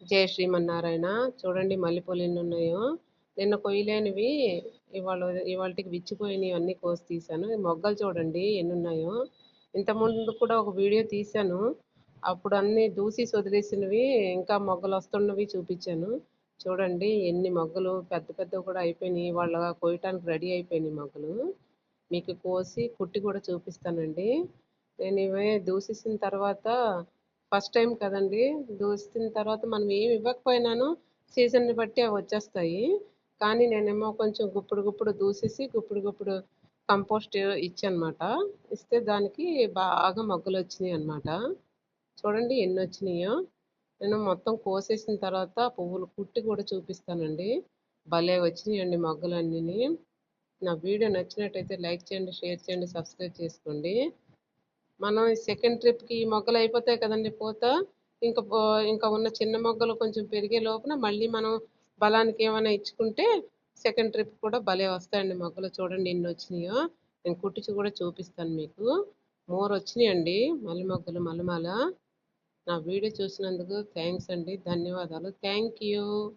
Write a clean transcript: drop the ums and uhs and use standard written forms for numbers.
జై శ్రీమన్నారాయణ. చూడండి మల్లెపూలు ఎన్నున్నాయో. నిన్న కొయ్యలేనివి ఇవాళ ఇవాల్టికి విచ్చిపోయినయి అన్నీ కోసి తీశాను. ఈ మొగ్గలు చూడండి ఎన్నున్నాయో. ఇంతకుముందు కూడా ఒక వీడియో తీశాను. అప్పుడు అన్నీ దూసేసి వదిలేసినవి ఇంకా మొగ్గలొస్తున్నవి చూపించాను. చూడండి ఎన్ని మొగ్గలు పెద్ద పెద్దవి కూడా అయిపోయినాయి. ఇవాళ కోయటానికి రెడీ అయిపోయినాయి మొగ్గలు. మీకు కోసి కుట్టి కూడా చూపిస్తానండి. నేను ఇవే దూసేసిన తర్వాత ఫస్ట్ టైం కదండి. దూసిన తర్వాత మనం ఏమి ఇవ్వకపోయినాను సీజన్ని బట్టి అవి వచ్చేస్తాయి. కానీ నేనేమో కొంచెం గుప్పుడు గుప్పుడు దూసేసి గుప్పుడు గుప్పుడు కంపోస్ట్ ఇచ్చనమాట. ఇస్తే దానికి బాగా మొగ్గలు వచ్చినాయి అనమాట. చూడండి ఎన్ని వచ్చినాయో. నేను మొత్తం కోసేసిన తర్వాత పువ్వులు కుట్టి కూడా చూపిస్తానండి. భలే వచ్చినాయండి మొగ్గలన్నీని. నా వీడియో నచ్చినట్టయితే లైక్ చేయండి, షేర్ చేయండి, సబ్స్క్రైబ్ చేసుకోండి. మనం ఈ సెకండ్ ట్రిప్కి ఈ మొగ్గలు అయిపోతాయి కదండి పూత. ఇంకా ఇంకా ఉన్న చిన్న మొగ్గలు కొంచెం పెరిగే లోపున మళ్ళీ మనం బలానికి ఏమైనా ఇచ్చుకుంటే సెకండ్ ట్రిప్ కూడా భలే వస్తాయండి మొగ్గలు. చూడండి ఎన్ని వచ్చినాయో. నేను కుట్టించి కూడా చూపిస్తాను మీకు. మోర్ వచ్చినాయండి మల్లె మొగ్గలు మల్లెమాల. నా వీడియో చూసినందుకు థ్యాంక్స్ అండి. ధన్యవాదాలు. Thank you.